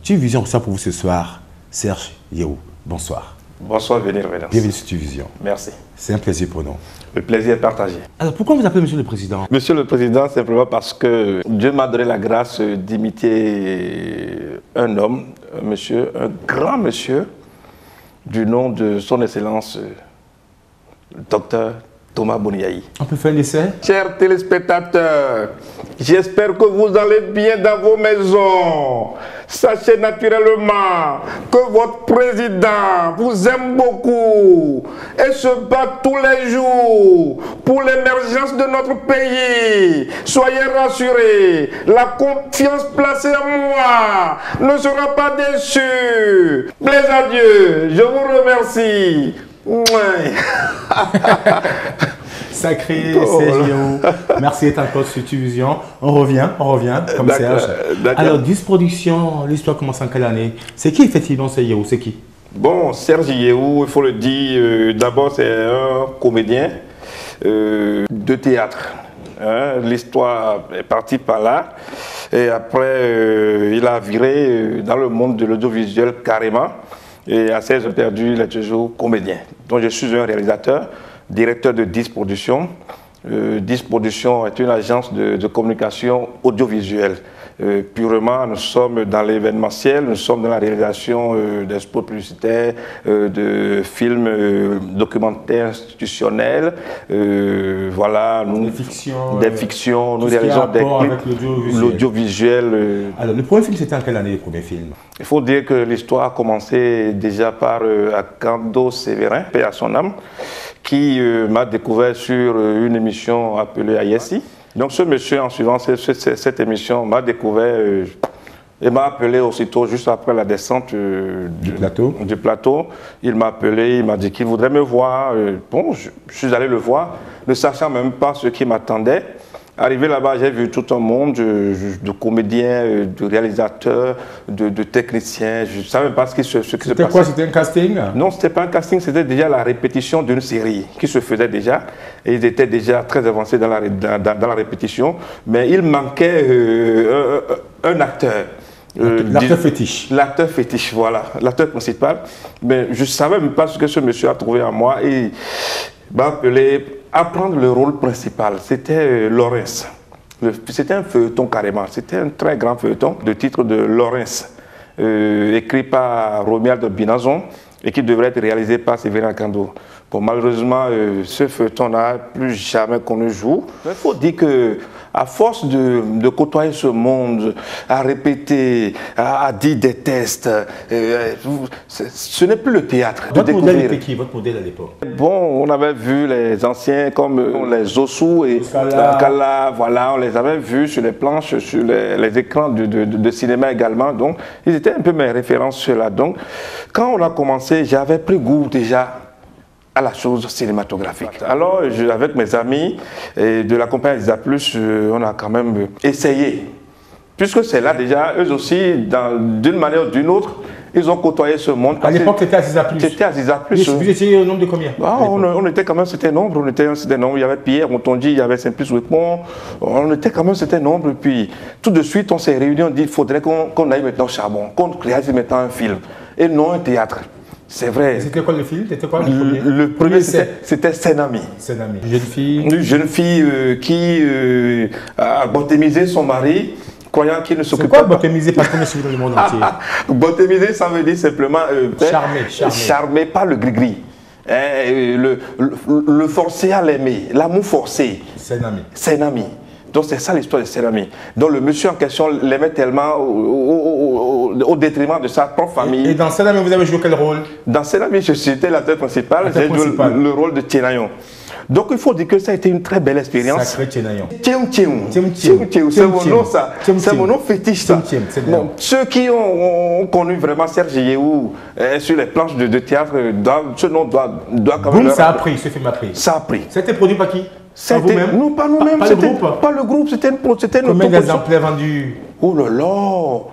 TuVision, ça pour vous ce soir. Serge Yehou, bonsoir. Bonsoir, Venir Vénance. Bienvenue sur TuVision. Merci. C'est un plaisir pour nous. Le plaisir est partagé. Alors, pourquoi vous appelez Monsieur le Président? Monsieur le Président, simplement parce que Dieu m'a donné la grâce d'imiter un homme, un monsieur, un grand monsieur, du nom de son Excellence, le docteur Thomas Boniaï. On peut faire un essai? Chers téléspectateurs, j'espère que vous allez bien dans vos maisons. Sachez naturellement que votre président vous aime beaucoup et se bat tous les jours pour l'émergence de notre pays. Soyez rassurés, la confiance placée en moi ne sera pas déçue. Plaise à Dieu, je vous remercie. Sacré Serge Yehou. Merci d'être encore sur TuVision. On revient comme Serge. Alors, 10 productions, l'histoire commence en quelle année? C'est qui effectivement Serge Yehou? C'est qui? Bon, Serge Yehou, il faut le dire, d'abord c'est un comédien de théâtre. Hein, l'histoire est partie par là. Et après, il a viré dans le monde de l'audiovisuel carrément. Et à 16 ans perdu, il est toujours comédien. Donc je suis un réalisateur, directeur de 10 Productions. 10 Productions est une agence de communication audiovisuelle. Purement, nous sommes dans l'événementiel, nous sommes dans la réalisation des spots publicitaires, de films documentaires institutionnels. Voilà, nous, des fictions, nous réalisons des clips, l'audiovisuel. Alors, le premier film, c'était en quelle année, le premier film? Il faut dire que l'histoire a commencé déjà par Akando Sévérin, paix à son âme, qui m'a découvert sur une émission appelée Ayessi. Donc ce monsieur, en suivant cette émission, m'a découvert et m'a appelé aussitôt, juste après la descente du plateau. Il m'a appelé, il m'a dit qu'il voudrait me voir. Bon, je suis allé le voir, ne sachant même pas ce qui m'attendait. Arrivé là-bas, j'ai vu tout un monde de comédiens, de réalisateurs, de techniciens. Je ne savais même pas ce qui se passait. C'était quoi? C'était un casting? Non, ce n'était pas un casting, c'était déjà la répétition d'une série qui se faisait déjà. Et ils étaient déjà très avancés dans la répétition. Mais il manquait un acteur. L'acteur fétiche. L'acteur fétiche, voilà. L'acteur principal. Mais je ne savais même pas ce que ce monsieur a trouvé en moi. Et il m'a appelé à prendre le rôle principal. C'était Laurens. C'était un feuilleton carrément. C'était un très grand feuilleton de titre de Laurens, écrit par Romuald Binazon et qui devrait être réalisé par Séverin Akando. Bon, malheureusement, ce feuilleton n'a plus jamais connu jour. Il faut dire que à force de côtoyer ce monde, à répéter, à dire des tests, ce n'est plus le théâtre. Votre modèle était qui, votre modèle à l'époque? Bon, on avait vu les anciens comme les Ossou et Kala, voilà, on les avait vus sur les planches, sur les écrans de cinéma également. Donc, ils étaient un peu mes références ceux-là. Donc, quand on a commencé, j'avais pris goût déjà à la chose cinématographique. Alors, avec mes amis de la compagnie Isa Plus, on a quand même essayé. Puisque c'est là déjà, eux aussi, d'une manière ou d'une autre, ils ont côtoyé ce monde. À l'époque, c'était à Isa Plus. C'était à Isa Plus. Vous étiez au nombre de combien? On était quand même un certain nombre. Il y avait Pierre Montondi, il y avait Simplice Wepon. On était quand même un certain nombre. Et puis, tout de suite, on s'est réunis, on dit qu'il faudrait qu'on aille maintenant au charbon, qu'on réalise maintenant un film. Et non un théâtre. C'est vrai. C'était quoi le film? C'était quoi le premier? C'était Senami. Senami. Une jeune fille. Une jeune fille qui a baptisé son mari, croyant qu'il ne s'occupe pas. C'est quoi baptiser par contre sur le monde entier? Baptiser, ça veut dire simplement charmé par le gris-gris. Le forcer à l'aimer, l'amour forcé. Senami. Donc c'est ça l'histoire de Senami. Donc le monsieur en question l'aimait tellement au détriment de sa propre famille. Et dans Senami, vous avez joué quel rôle? Dans Senami, j'étais l'acteur principal, j'ai joué le rôle de Tienayon. Donc il faut dire que ça a été une très belle expérience. Sacré Tienayon. C'est mon nom ça. C'est mon nom fétiche ça. Bon, ceux qui ont connu vraiment Serge Yehou sur les planches de théâtre, ce nom doit quand même... Ça a pris, ce film a pris. Ça a pris. C'était produit par qui? Non, pas nous-mêmes. Pas le groupe. Pas le groupe, c'était une Combien d'exemplaires vendus? Oh là là. En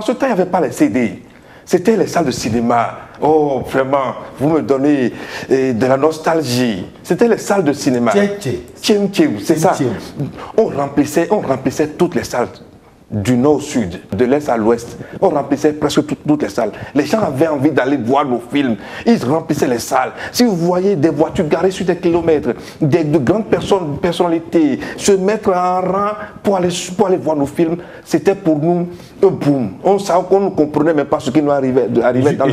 ce temps, il n'y avait pas les CD. C'était les salles de cinéma. Oh, vraiment, vous me donnez de la nostalgie. C'était les salles de cinéma. C'est ça. On remplissait toutes les salles du nord au sud, de l'est à l'ouest. On remplissait presque toutes les salles. Les gens avaient envie d'aller voir nos films. Ils remplissaient les salles. Si vous voyez des voitures garées sur des kilomètres, de grandes personnalités se mettre en rang pour aller voir nos films, c'était pour nous un boom. On ne comprenait même pas ce qui nous arrivait dans le temps.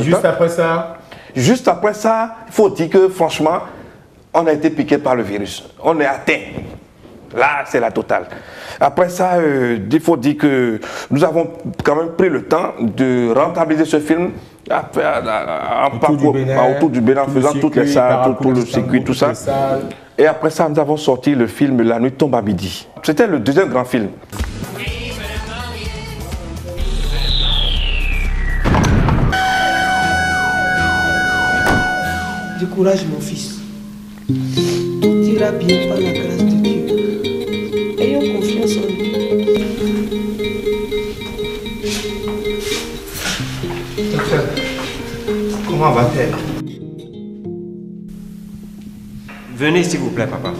Juste après ça, il faut dire que franchement, on a été piqué par le virus. On est atteint. Là, c'est la totale. Après ça, il faut dire que nous avons quand même pris le temps de rentabiliser ce film autour du Bénin, en faisant toutes les salles, tout le circuit, tout ça. Et après ça, nous avons sorti le film La nuit tombe à midi. C'était le deuxième grand film. Du courage, mon fils. Tout ira bien par la grâce de Dieu. Ayons confiance en lui. Docteur, comment va-t-elle? Venez s'il vous plaît, papa.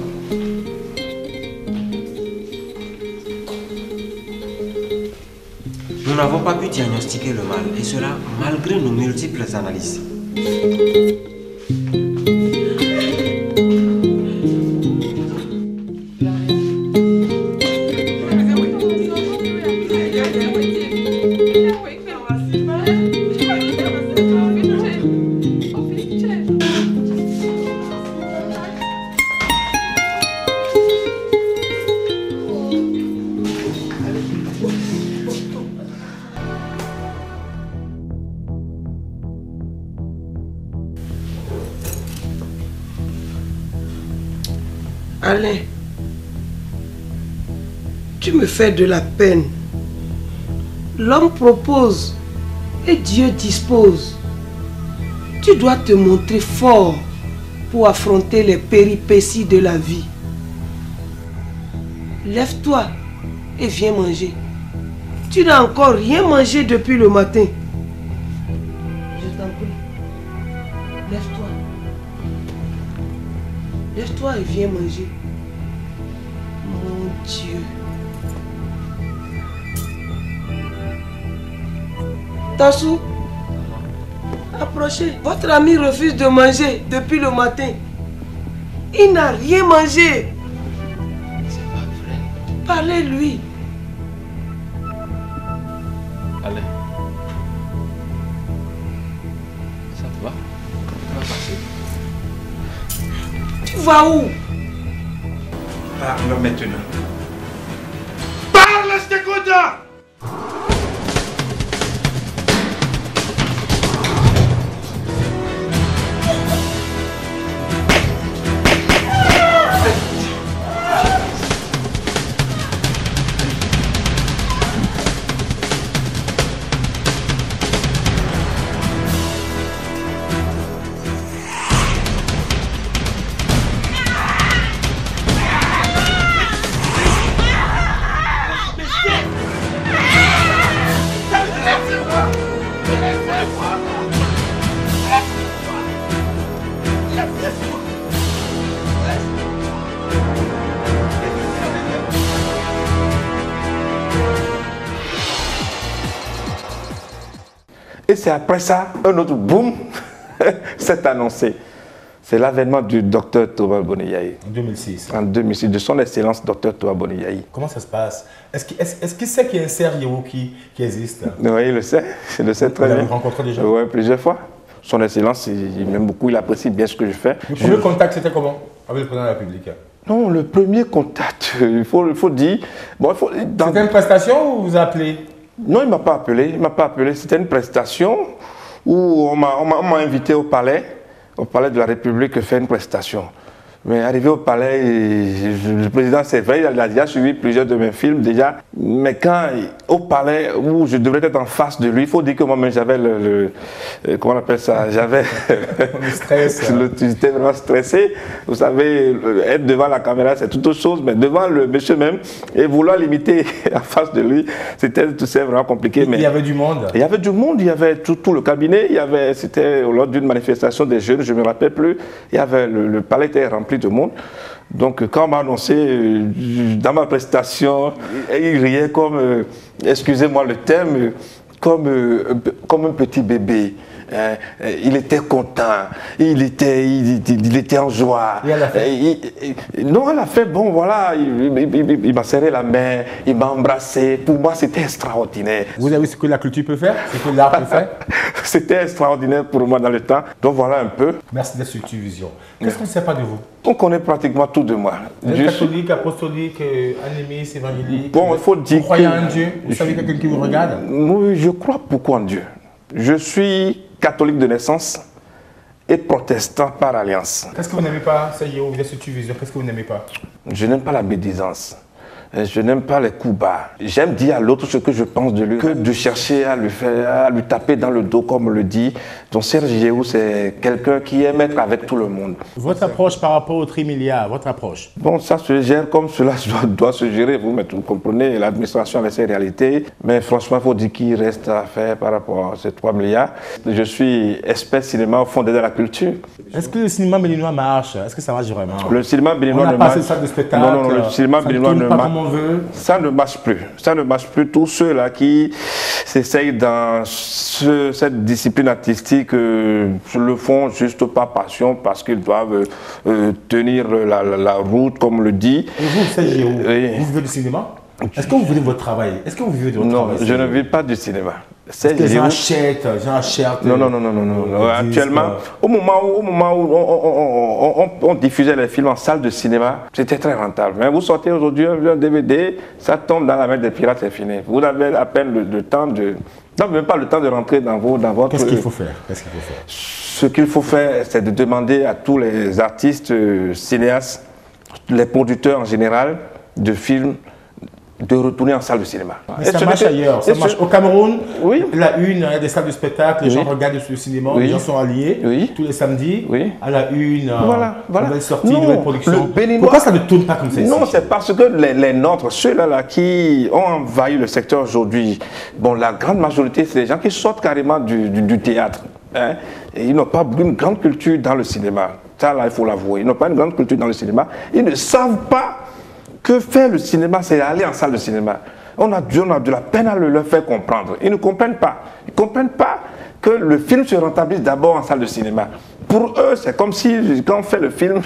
Nous n'avons pas pu diagnostiquer le mal, et cela malgré nos multiples analyses. Alain, tu me fais de la peine. L'homme propose et Dieu dispose. Tu dois te montrer fort pour affronter les péripéties de la vie. Lève-toi et viens manger. Tu n'as encore rien mangé depuis le matin. Je t'en prie. Lève-toi. Lève-toi et viens manger. Mon Dieu. Tassou, approchez. Votre ami refuse de manger depuis le matin. Il n'a rien mangé. C'est pas vrai. Parlez-lui. Allez. Ça te va? Tu vas passer. Tu vas où? Parle maintenant. Parle, Stégoda! Et c'est après ça, un autre boom s'est annoncé. C'est l'avènement du docteur Toba Boni-Yaye. En 2006. En 2006, de son excellence docteur Toba Boni-Yaye. Comment ça se passe? Est-ce qu'il sait qu'il y a un CRIO qui existe? Oui, il le sait très bien. Vous l'avez rencontré déjà? Oui, plusieurs fois. Son excellence, il m'aime beaucoup, il apprécie bien ce que je fais. Le premier contact, c'était comment avec le président de la République? Non, le premier contact, il faut dire... Bon, c'était une prestation ou vous appelez? Non, il ne m'a pas appelé. Il m'a pas appelé. C'était une prestation où on m'a invité au palais de la République, faire une prestation. Mais arrivé au palais, le président, c'est vrai, il a déjà suivi plusieurs de mes films déjà. Mais quand, au palais, où je devrais être en face de lui, il faut dire que moi-même j'avais comment on appelle ça? J'avais le stress. J'étais vraiment stressé. Vous savez, être devant la caméra, c'est toute autre chose, mais devant le monsieur même, et vouloir l'imiter en face de lui, c'était vraiment compliqué. Mais il y avait du monde. Il y avait du monde, il y avait tout le cabinet, c'était lors d'une manifestation des jeunes, je ne me rappelle plus, il y avait le palais était rempli de monde. Donc quand on m'a annoncé dans ma prestation, il riait comme, excusez-moi le terme, comme un petit bébé. Il était content, il était en joie. Et à la fin? Non, à la fin, bon voilà, il m'a serré la main, il m'a embrassé. Pour moi, c'était extraordinaire. Vous avez vu ce que la culture peut faire, ce que l'art peut faire? C'était extraordinaire pour moi dans le temps. Donc voilà un peu. Merci d'être sur Tuvision. Qu'est-ce qu'on ne sait pas de vous? On connaît pratiquement tout de moi. Vous êtes catholique, apostolique, animiste, évangélique. Bon, il faut dire. Vous croyez en Dieu? Vous savez quelqu'un qui vous regarde? Oui, je crois beaucoup en Dieu. Je suis catholique de naissance et protestant par alliance. Qu'est-ce que vous n'aimez pas, Sergio? Vous êtes sur Tuvision. Qu'est-ce que vous n'aimez pas? Je n'aime pas la médisance. Je n'aime pas les coups bas. J'aime dire à l'autre ce que je pense de lui, que de chercher à lui taper dans le dos, comme on le dit. Donc Sergio, c'est quelqu'un qui aime être avec tout le monde. Votre approche par rapport au trimilliard, votre approche? Bon, ça se gère comme cela doit se gérer. Vous comprenez, l'administration avec ses réalités. Mais franchement, il faut dire qu'il reste à faire par rapport à ces 3 milliards. Je suis expert cinéma au fond de la culture. Est-ce que le cinéma béninois marche? Est-ce que ça marche vraiment? Le cinéma béninois ne marche pas. De spectacle, non, le cinéma béninois ne marche. Ça ne marche plus. Ça ne marche plus. Tous ceux-là qui s'essayent dans cette discipline artistique le font juste par passion parce qu'ils doivent tenir la route, comme on le dit. Et vous, Sergio, vous vivez du cinéma? Est-ce que vous vivez de votre travail? Est-ce que vous vivez de votre travail? Non, je ne vis pas du cinéma. Est-ce que j'achète? Non. Actuellement, au moment où on diffusait les films en salle de cinéma, c'était très rentable. Mais vous sortez aujourd'hui un DVD, ça tombe dans la main des pirates, c'est fini. Vous avez à peine le temps de... Non, même pas le temps de rentrer dans votre... Qu'est-ce qu'il faut faire? Ce qu'il faut faire, c'est de demander à tous les artistes, cinéastes, les producteurs en général de films, de retourner en salle de cinéma. Mais ça marche ailleurs. Ça marche au Cameroun. Oui. La une, il y a des salles de spectacle, les gens regardent le cinéma, les gens sont alliés tous les samedis. À la une, nouvelle sortie, nouvelle production. Pourquoi ça ne tourne pas comme ça? Non, c'est parce que les nôtres, ceux-là qui ont envahi le secteur aujourd'hui, bon, la grande majorité, c'est des gens qui sortent carrément du théâtre. Hein, et ils n'ont pas une grande culture dans le cinéma. Ça, là, il faut l'avouer. Ils n'ont pas une grande culture dans le cinéma. Ils ne savent pas que faire le cinéma, c'est aller en salle de cinéma. On a de la peine à leur faire comprendre. Ils ne comprennent pas. Ils ne comprennent pas que le film se rentabilise d'abord en salle de cinéma. Pour eux, c'est comme si, quand on fait le film,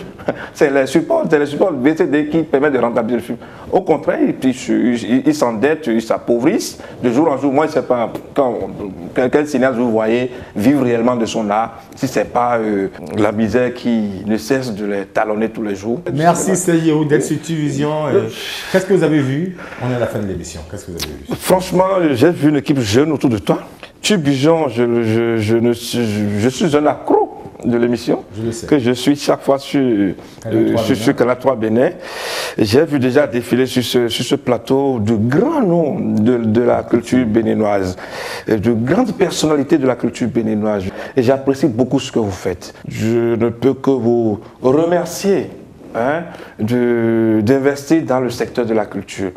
c'est les supports VCD qui permettent de rentabiliser le film. Au contraire, ils s'endettent, ils s'appauvrissent. De jour en jour, moi, je ne sais pas quel cinéaste vous voyez vivre réellement de son art, si ce n'est pas la misère qui ne cesse de les talonner tous les jours. Merci Sergio d'être sur Tuvision. Qu'est-ce que vous avez vu? On est à la fin de l'émission. Qu'est-ce que vous avez vu? Franchement, j'ai vu une équipe jeune autour de toi. Tuvision, je suis un accro de l'émission, que je suis chaque fois sur Canal 3 Bénin. J'ai vu déjà défiler sur ce plateau de grands noms de la culture béninoise, de grandes personnalités de la culture béninoise. Et j'apprécie beaucoup ce que vous faites. Je ne peux que vous remercier d'investir dans le secteur de la culture.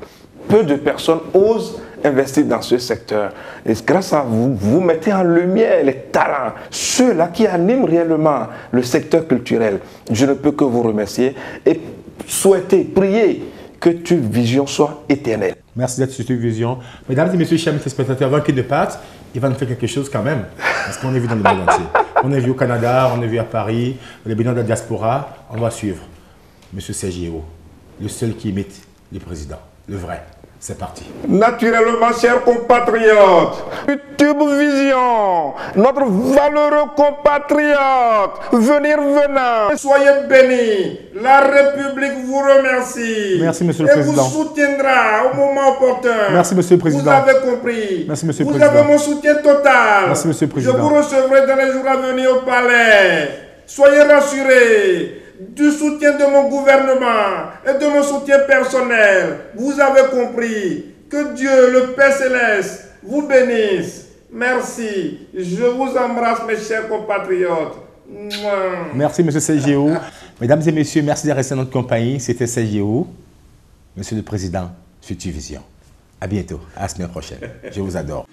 Peu de personnes osent investir dans ce secteur. Et grâce à vous, vous mettez en lumière les talents, ceux-là qui animent réellement le secteur culturel. Je ne peux que vous remercier et souhaiter, prier que Tuvision soit éternelle. Merci d'être sur Tuvision. Mesdames et messieurs, chers téléspectateurs, avant qu'il ne parte, il va nous faire quelque chose quand même. Parce qu'on est vu dans le monde entier. On est vu au Canada, on est vu à Paris, les Béninois de la diaspora. On va suivre Monsieur Sergio, le seul qui imite le président, le vrai. C'est parti. Naturellement, chers compatriotes, Tuvision, notre valeureux compatriote, venant, soyez bénis. La République vous remercie. Merci, Monsieur le Président. Et vous soutiendra au moment opportun. Merci, Monsieur le Président. Vous avez compris. Merci, Monsieur le Vous Président. avez mon soutien total. Merci, Monsieur le Président. Je vous recevrai dans les jours à venir au palais. Soyez rassurés. Du soutien de mon gouvernement et de mon soutien personnel, vous avez compris. Que Dieu, le Père Céleste, vous bénisse. Merci. Je vous embrasse, mes chers compatriotes. Merci, Monsieur Sergio. Mesdames et messieurs, merci de rester dans notre compagnie. C'était Sergio, Monsieur le Président, sur Tuvision. À bientôt, à la semaine prochaine. Je vous adore.